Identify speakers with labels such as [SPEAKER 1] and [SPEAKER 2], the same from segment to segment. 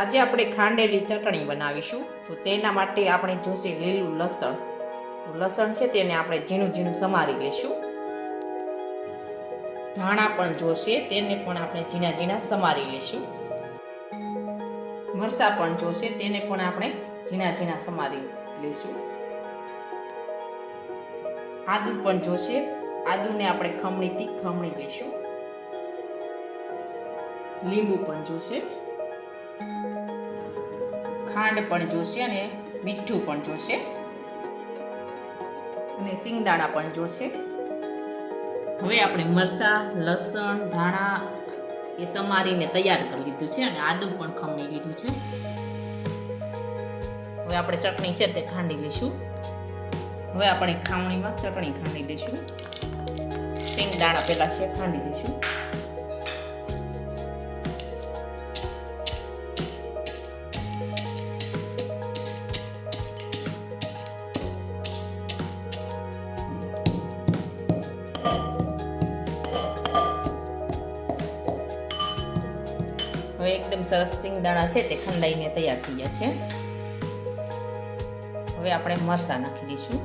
[SPEAKER 1] આજે આપણે ખાંડેલી ચટણી બનાવીશું. તો તેના માટે આપણે જોશે લીલું લસણ. તો લસણ છે તેને આપણે ઝીણું ઝીણું સમારી લઈશું. ધાણા પણ જોશે, તેને પણ આપણે ઝીણા ઝીણા સમારી લઈશું. મરચાં પણ જોશે, તેને પણ આપણે ઝીણા ઝીણા સમારી લઈશું. આદુ પણ જોશે, આદુને આપણે ખમણીથી ખમણી લઈશું. લીંબુ પણ જોશે, ખાંડ પણ જોશે અને મીઠું પણ જોશે અને સિંગદાણા પણ જોશે. હવે આપણે મરચાં, લસણ, ધાણા એ સમારીને તૈયાર કરી લીધું છે અને આદુ પણ ખમણી લીધું છે. હવે આપણે ચટણી છે તે ખાંડી લઈશું. હવે આપણે ખાવણીમાં ચટણી ખાંડી લઈશું. સિંગદાણા પહેલા છે ખાંડી લઈશું. હવે એકદમ સરસ સિંગદાણા છે તે ખંડાઈને તૈયાર થઈ ગયા છે. હવે આપણે મરચાં નાખી દઈશું.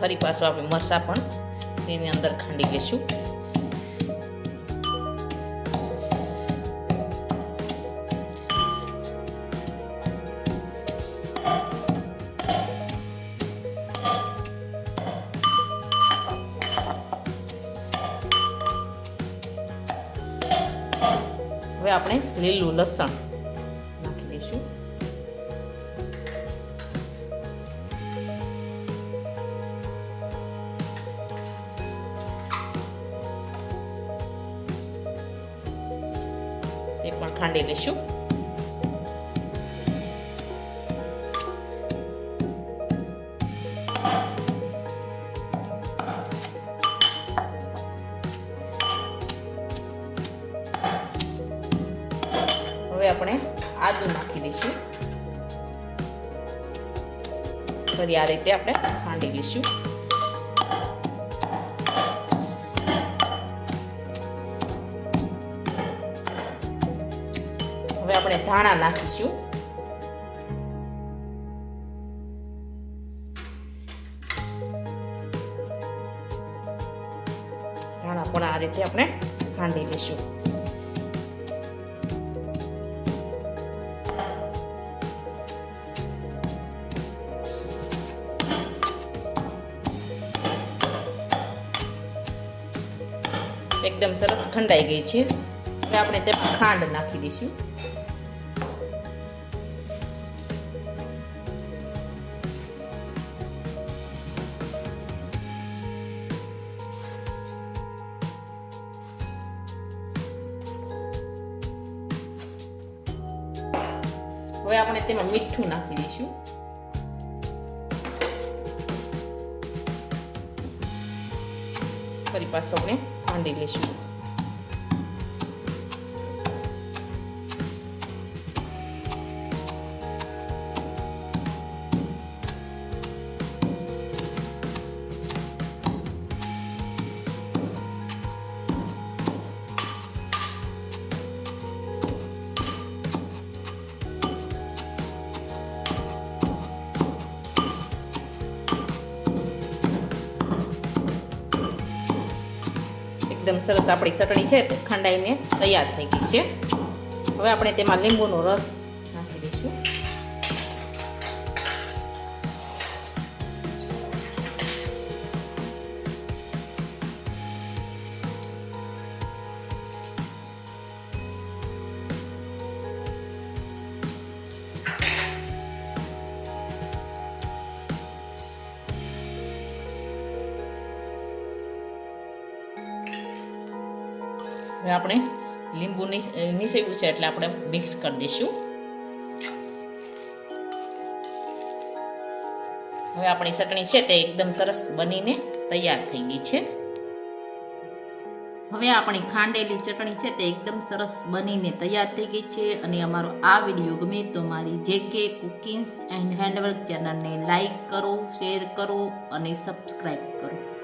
[SPEAKER 1] ફરી પાછું આપણે મરચાં પણ તેની અંદર ખાંડી લઈશું. હવે આપણે લીલું લસણ નાખી દઈશું. તે પણ ખાંડી લઈશું. હવે આપણે આદુ નાખી દઈશું. ફરી આ રીતે આપણે ખાંડી લઈશું. હવે આપણે ધાણા નાખીશું. ધાણા પણ આ રીતે આપણે ખાંડી લઈશું. એકદમ સરસ ખંડાઈ ગઈ છે. હવે આપણે તેમાં ખાંડ નાખી દઈશું. હવે આપણે તેમાં મીઠું નાખી દઈશું. ફરી પાછું આપણે ખાંડી લઈશું. એકદમ સરસ આપણી ચટણી છે તે ખંડાઈને તૈયાર થઈ ગઈ છે. હવે આપણે તેમાં લીંબુનો રસ નાખી દઈશું. હવે આપણે લીંબુ નીસેવું છે એટલે આપણે મિક્સ કરી દઈશું. હવે આપણી ચટણી છે તે એકદમ સરસ બનીને તૈયાર થઈ ગઈ છે. હવે આપણી ખાંડેલી ચટણી છે તે એકદમ સરસ બનીને તૈયાર થઈ ગઈ છે. અને અમારો આ વિડીયો ગમે તો મારી JK કુકિંગ્સ એન્ડ હેન્ડવર્ક ચેનલને લાઈક કરો, શેર કરો અને સબસ્ક્રાઈબ કરો.